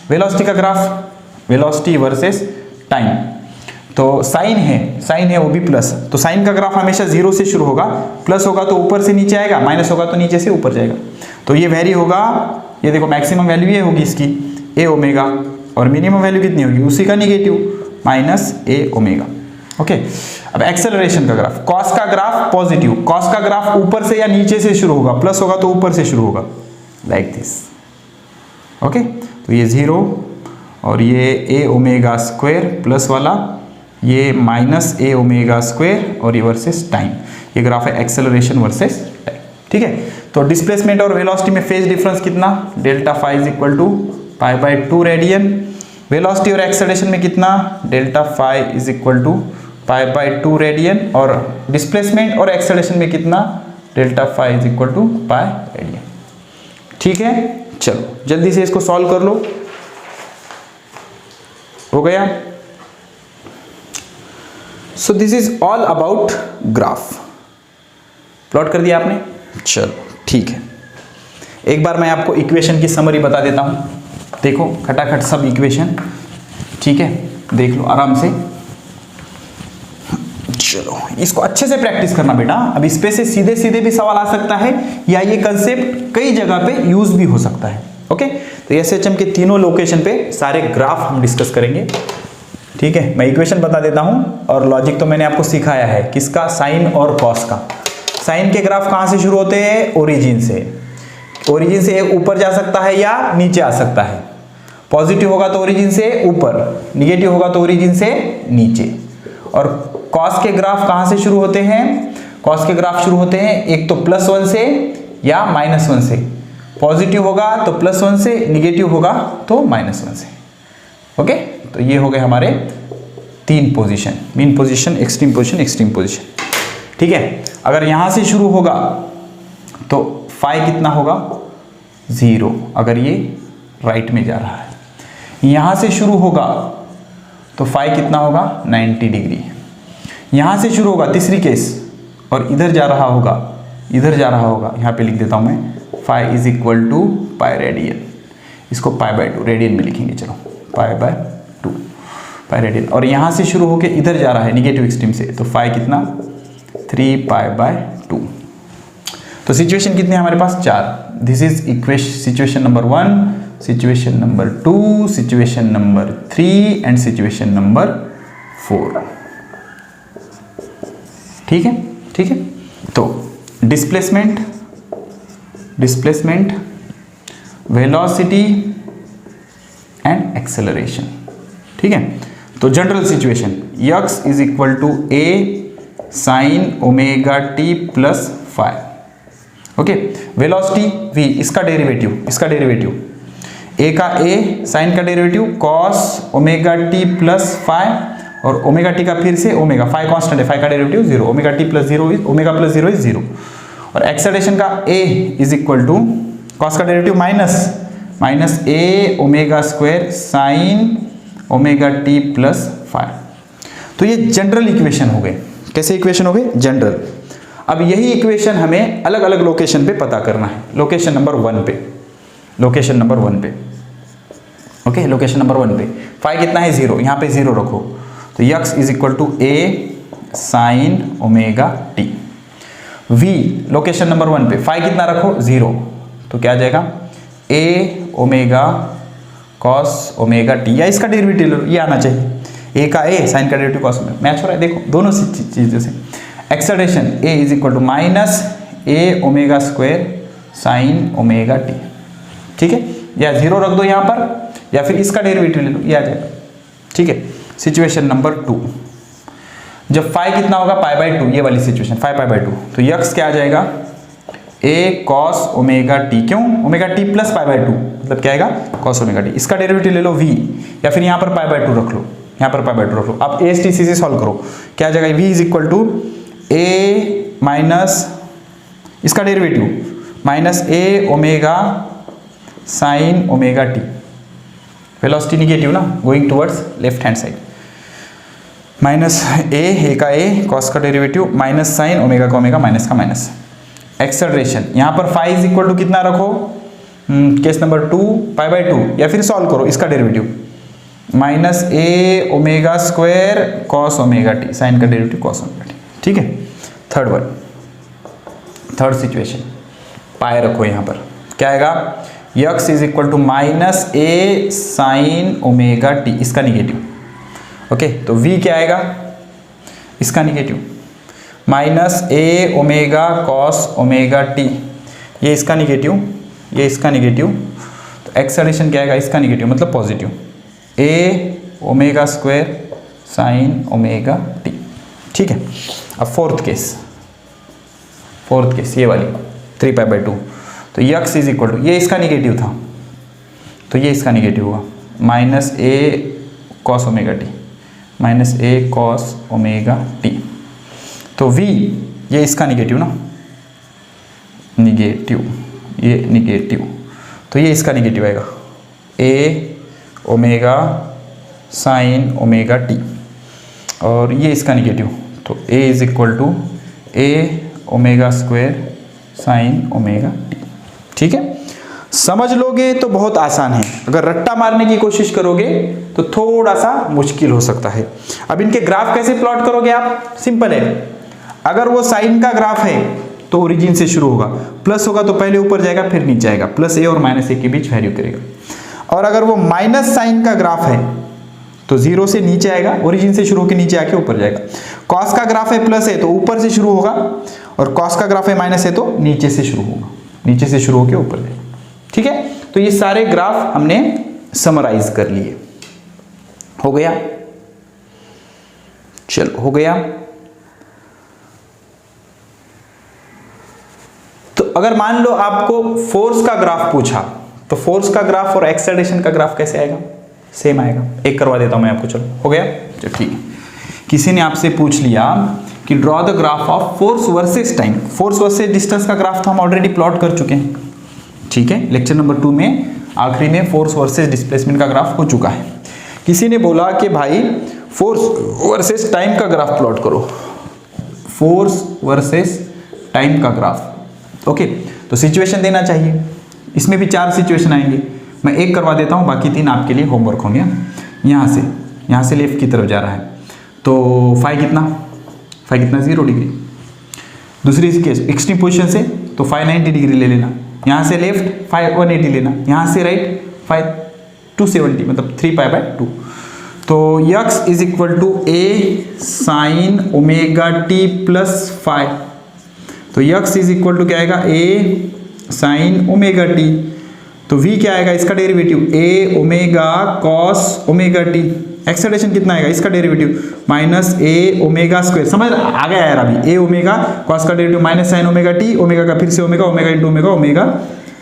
Velocity का ग्राफ, वेलोसिटी वर्सेस टाइम, तो साइन है वो भी प्लस, तो साइन का ग्राफ हमेशा 0 से शुरू होगा, प्लस होगा तो ऊपर से नीचे आएगा, माइनस होगा तो नीचे से ऊपर जाएगा, तो ये वैरी होगा, ये देखो मैक्सिमम वैल्यू ये होगी इसकी a ओमेगा, और मिनिमम वैल्यू कितनी होगी उसी का निगेटिव -a ओमेगा। ओके, अब एक्सेलरेशन का ग्राफ, कॉस का ग्राफ पॉजिटिव, कॉस का ग्राफ ऊपर से या नीचे से शुरू होगा, प्लस होगा तो ऊपर से शुरू होगा, लाइक दिस। ओके, तो ये 0 और ये a ओमेगा स्क्वायर प्लस वाला, ये -a ओमेगा स्क्वायर, और ये वर्सेस टाइम, ये ग्राफ है एक्सेलरेशन वर्सेस टाइम। ठीक है, तो डिस्प्लेसमेंट और वेलोसिटी में फेज डिफरेंस कितना, ΔΦ is equal to π/2 radian, velocity और एक्सेलरेशन में कितना, ΔΦ इज इक्वल टू π/2 रेडियन, और डिस्प्लेसमेंट और एक्सेलरेशन में कितना, ΔΦ इज इक्वल टू π रेडियन। ठीक है, चलो जल्दी से इसको सॉल्व कर लो, हो गया। सो this is all about graph, plot कर दिया आपने, चलो ठीक है। एक बार मैं आपको इक्वेशन की समरी बता देता हूं, देखो खटाखट सब इक्वेशन, ठीक है, देख लो आराम से। चलो इसको अच्छे से प्रैक्टिस करना बेटा, अब इस पे से सीधे सीधे भी सवाल आ सकता है, या ये कंसेप्ट कई जगह पे यूज भी हो सकता है। ओके, तो SHM के तीनों लोकेशन पे सारे ग्राफ हम डिस्कस करेंगे। ठीक है, मैं इक्वेशन बता देता हूं, और लॉजिक तो मैंने आपको सिखाया है, किसका, साइन और कॉस का। साइन के ग्राफ कहां से शुरू होते हैं, ओरिजिन से, ओरिजिन से ऊपर जा सकता है या नीचे आ सकता है, पॉजिटिव होगा तो ओरिजिन से ऊपर, निगेटिव होगा तो ओरिजिन से नीचे। और कॉस के ग्राफ कहां से शुरू होते हैं, कॉस के ग्राफ शुरू होते हैं एक तो +1 से या -1 से, पॉजिटिव होगा तो +1 से, निगेटिव होगा तो -1 से। ओके, तो ये हो गए हमारे 3 position, mean position, extreme position, extreme position. ठीक है, अगर यहां से शुरू होगा तो फाई कितना होगा 0 अगर ये राइट में जा रहा है। यहाँ से शुरू होगा तो फाई कितना होगा 90 डिग्री। यहाँ से शुरू होगा तीसरी केस और इधर जा रहा होगा, इधर जा रहा होगा, यहाँ पे लिख देता हूँ मैं phi is equal to pi radian, इसको पाई बाय 2 रेडियन में लिखेंगे, चलो पाई बाय 2 पाई रेडियन। और यहाँ से शुरू होकर इधर जा रहा है निगेटिव एक्सट्रीम से, तो फाई कितना 3 पाई बाय 2। तो सिचुएशन कितने हैं हमारे पास 4। This is equation situation number 1, situation number 2, situation number 3 and situation number 4। ठीक है, ठीक है। तो displacement, displacement, velocity and acceleration. ठीक है, तो general situation x is equal to a sine omega t plus five. Okay, velocity v, इसका derivative, इसका डेरिवेटिव a का a, साइन का derivative cos omega t plus five और omega t का फिर से ओमेगा, फाइव कांस्टेंट है, five का derivative 0, omega t plus 0 is omega plus 0 is 0। और एक्सेलरेशन का a is equal to cos का derivative minus a omega square sine omega t plus 5। तो ये जनरल इक्वेशन हो गए। कैसे इक्वेशन हो गए? जनरल। अब यही इक्वेशन हमें अलग अलग लोकेशन पे पता करना है। लोकेशन नंबर 1 पे, लोकेशन नंबर 1 पे, ओके, लोकेशन नंबर 1 पे फाई कितना है 0, यहाँ पे 0 रखो, तो x is equal to a sine omega t. v location number 1 पे फाई कितना रखो 0, तो क्या आ जाएगा a omega cos omega t, या इसका डेरिवेटिव ये आना चाहिए, a का a साइन का डेरिवेटिव कॉस ओमेगा, मैच हो रहा है देखो दोनों चीज़ों से। Acceleration a is equal to minus a omega square sine omega t. ठीक है, या 0 रख दो यहाँ पर या फिर इसका डेरिवेटिव ले लो, ये आ जाएगा। ठीक है, सिचुएशन नंबर 2, जब फाई कितना होगा पाई बाय 2, ये वाली सिचुएशन फाई पाई बाय 2, तो यक्स क्या आ जाएगा a कॉस ओमेगा टी। क्यों? Omega t plus pi by 2 मतलब क्या आएगा कॉस ओमेगा टी। इसका डेरिवेटिव ले लो v, या फिर यहाँ पर पाई बाय 2 रख लो, यहाँ पर पाई बाय 2 रख लो। अब a टी सी से सॉल्व करो, क्या आ जाएगा v is equal to a minus इसका derivative minus a omega sine omega t. Velocity negative ना, going towards left hand side, minus a का a कॉस का डेरिवेटिव माइनस साइन ओमेगा का ओमेगा माइनस का माइनस। एक्सेलरेशन यहाँ पर phi is equal to कितना रखो, केस नंबर 2 पाई बाय 2, या फिर सॉल्व करो इसका derivative minus a omega square cos omega t, sine का डेरिवेटिव कॉस ओमेगा टी। ठीक है, third one, third situation pi रखो यहाँ पर, क्या आएगा x is equal to minus a sine omega t, इसका निगेटिव। ओके, तो v क्या आएगा इसका negative minus a omega cos omega t, ये इसका निगेटिव, ये इसका निगेटिव। तो एक्सेलरेशन क्या आएगा इसका निगेटिव मतलब positive, a omega square sine omega t. ठीक है, अब फोर्थ केस, फोर्थ केस ये वाली 3 पाई बाय 2, तो x इज इक्वल टू, ये इसका निगेटिव था तो ये इसका निगेटिव हुआ minus a cos omega t, minus a cos omega t. तो v ये इसका निगेटिव ना, निगेटिव, ये निगेटिव, तो ये इसका निगेटिव आएगा a omega sine omega t, और ये इसका निगेटिव, तो a is equal to a omega square sine omega t. ठीक है, समझ लोगे तो बहुत आसान है, अगर रट्टा मारने की कोशिश करोगे तो थोड़ा सा मुश्किल हो सकता है। अब इनके ग्राफ कैसे प्लॉट करोगे आप? सिंपल है, अगर वो साइन का ग्राफ है तो ओरिजिन से शुरू होगा, प्लस होगा तो पहले ऊपर जाएगा फिर नीचे आएगा, प्लस a और माइनस a के बीच वैल्यू करेगा। और अगर वो माइनस साइन का ग्राफ है तो 0 से नीचे आएगा, ओरिजिन से शुरू होकर नीचे आके ऊपर जाएगा। कॉस का ग्राफ है प्लस है तो ऊपर से शुरू होगा, और कॉस का ग्राफ है माइनस है तो नीचे से शुरू होगा, नीचे से शुरू होकर ऊपर जाएगा। ठीक है, तो ये सारे ग्राफ हमने समराइज कर लिए। हो गया? चलो हो गया। तो अगर मान लो आपको फोर्स का ग्राफ पूछा, तो फोर्स का ग्राफ और एक्सेलरेशन का ग्राफ कैसे आएगा? सेम आएगा। एक करवा देता हूं मैं आपको, चलो हो गया। चलो ठीक है, किसी ने आपसे पूछ लिया कि draw the graph of force versus time. Force versus distance का ग्राफ तो हम ऑलरेडी प्लॉट कर चुके हैं, ठीक है, लेक्चर नंबर 2 में आखिरी में फोर्स वर्सेस डिस्प्लेसमेंट का ग्राफ हो चुका है। किसी ने बोला कि भाई फोर्स वर्सेस टाइम का ग्राफ प्लॉट करो, फोर्स वर्सेस टाइम का ग्राफ। ओके, तो सिचुएशन देना चाहिए, इसमें भी 4 सिचुएशन आएंगे, मैं एक करवा देता हूं, बाकी 3 आपके लिए होमवर्क होंगे। यहाँ से लेफ्ट की तरफ जा रहा है, तो फाई कितना 0 डिग्री। दूसरी केस एक्सट्रीम पोजीशन से तो फाई 90 डिग्री ले लेना, यहाँ से लेफ्ट फाई 180 लेना, यहाँ से राइट फाई 270, मतलब 3π/2। तो x is equal to a sine omega t plus phi, तो यक्स इज इक्वल टू क्या आएगा, ए साइन ओमेगा टी। तो v क्या आएगा, इसका derivative a omega cos omega t. Acceleration कितना आएगा, इसका derivative minus a omega square. समझ आ गया यार, अभी ए ओमेगा कॉस का derivative minus sine omega t, omega का फिर से omega, omega into omega, omega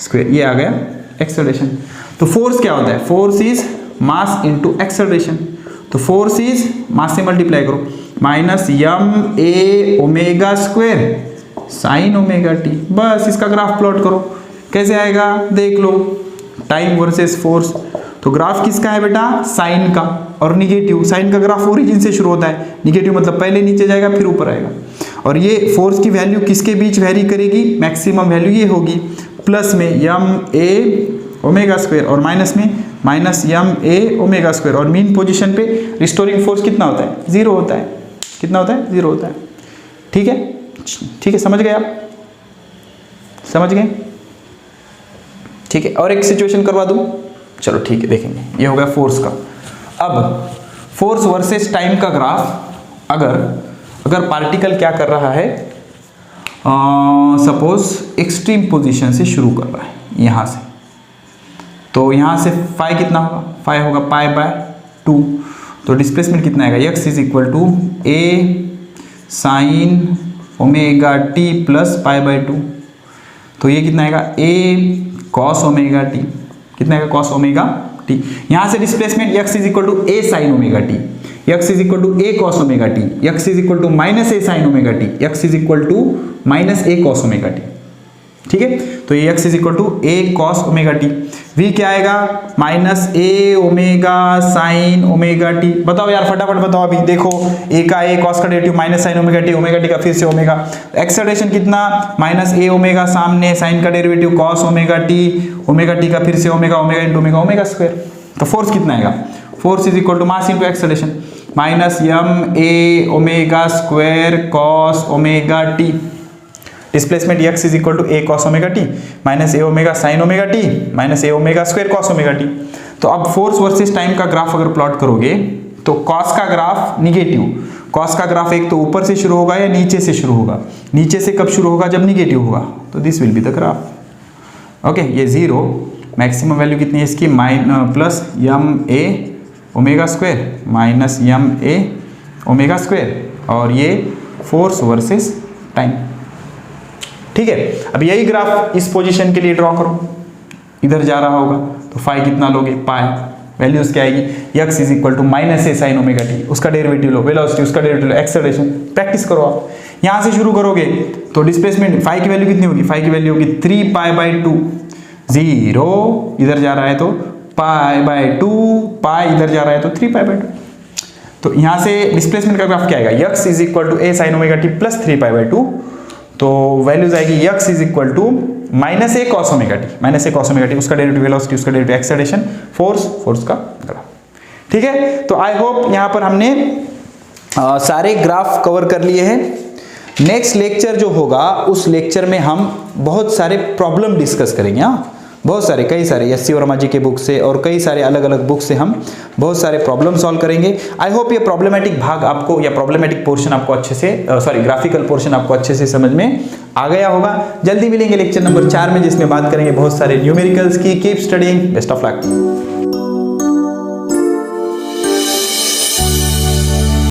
square, ये आ गया एक्सेलरेशन। तो फोर्स क्या होता है, force is mass into acceleration. तो फोर्स इज मास से मल्टीप्लाई करो, minus m a omega square sine omega t. बस इसका ग्राफ प्लॉट करो, कैसे आएगा देख लो, टाइम वर्सेस फोर्स। तो ग्राफ किसका है बेटा, साइन का, और निगेटिव, साइन का ग्राफ ओरिजिन से शुरू होता है, निगेटिव मतलब पहले नीचे जाएगा फिर ऊपर आएगा। और ये फोर्स की वैल्यू किसके बीच वेरी करेगी, मैक्सिमम वैल्यू ये होगी, प्लस में यम ए ओमेगा स्क्वायर और माइनस में minus m a omega square. और मीन पोजीशन पे रिस्टोरिंग फोर्स कितना होता है, 0 होता है। कितना होता है, 0 होता है। ठीक है, ठीक है, समझ गए आप, समझ गए, ठीक है। और एक सिचुएशन करवा दूं, चलो ठीक है, देखेंगे। ये हो गया फोर्स का। अब फोर्स वर्सेस टाइम का ग्राफ, अगर पार्टिकल क्या कर रहा है, सपोज एक्सट्रीम पोजीशन से शुरू कर रहा है यहाँ से, तो यहाँ से फाई कितना होगा, फाई होगा π/2। तो डिस्प्लेसमेंट कितना आएगा, x is equal to a sine omega t plus π/2। तो ये कितना आएगा, ए कॉस ओमेगा टी, कितना आएगा, कॉस ओमेगा टी। यहाँ से displacement x is equal to a sine omega t, x is equal to a cos omega t, x is equal to minus a sine omega t, x is equal to minus a cos omega t. ठीक है, तो ये x is equal to a cos omega t. v क्या आएगा, minus a omega sine omega t. बताओ यार फटाफट बताओ, अभी देखो, a का a कॉस का derivative minus sine omega t, omega t का फिर से ओमेगा। एक्सेलरेशन कितना, माइनस ए ओमेगा सामने, साइन का डेरिवेटिव कॉस ओमेगा टी का फिर से omega, omega into omega, omega square. तो फोर्स कितना आएगा, force is equal to mass into acceleration, minus m a omega square cos omega t. Displacement x is equal to a cos omega t minus a omega sine omega t minus a omega square cos omega t. तो अब force versus time का graph अगर plot करोगे तो cos का graph negative, cos का graph एक तो ऊपर से शुरू होगा या नीचे से शुरू होगा, नीचे से कब शुरू होगा, जब निगेटिव होगा, तो this will be the graph. Okay, ये 0, मैक्सिमम वैल्यू कितनी है इसकी, plus Yama a omega square minus m a omega square, और ये फोर्स वर्सेस टाइम। ठीक है, अब यही ग्राफ इस पोजीशन के लिए ड्रॉ करो, इधर जा रहा होगा, तो फाई कितना लोगे, पाई, वैल्यूज क्या आएगी, x is equal to minus a sine omega t, उसका डेरिवेटिव लो, वेलोसिटी उसका डेरिवेटिव लो, एक्सेलरेशन प्रैक्टिस करो आप। यहाँ से शुरू करोगे तो डिस्प्लेसमेंट फाई की वैल्यू कितनी होगी, फाई की वैल्यू होगी 3π/2, 0 इधर जा रहा है तो π/2, पाई इधर जा रहा है तो 3π/2। तो यहाँ से डिस्प्लेसमेंट का ग्राफ क्या आएगा, x is equal to a sine omega t plus 3π/2। तो वैल्यूज आएगी x is equal to minus a cos omega t, minus a cos omega t, उसका डेरिवेटिव वेलोसिटी, उसका डेरिवेटिव एक्सेलरेशन, फोर्स का graph. ठीक है, तो आई होप यहाँ पर हमने सारे ग्राफ कवर कर लिए हैं। नेक्स्ट लेक्चर जो होगा उस लेक्चर में हम बहुत सारे प्रॉब्लम डिस्कस करेंगे। हाँ, बहुत सारे, कई सारे एस.सी. वर्मा जी के बुक से और कई सारे अलग अलग बुक से हम बहुत सारे प्रॉब्लम सॉल्व करेंगे। आई होप ये प्रॉब्लमेटिक भाग आपको, या प्रॉब्लमेटिक पोर्शन आपको अच्छे से, ग्राफिकल पोर्शन आपको अच्छे से समझ में आ गया होगा। जल्दी मिलेंगे लेक्चर नंबर 4 में, जिसमें बात करेंगे बहुत सारे न्यूमेरिकल्स की। Keep studying, best of luck.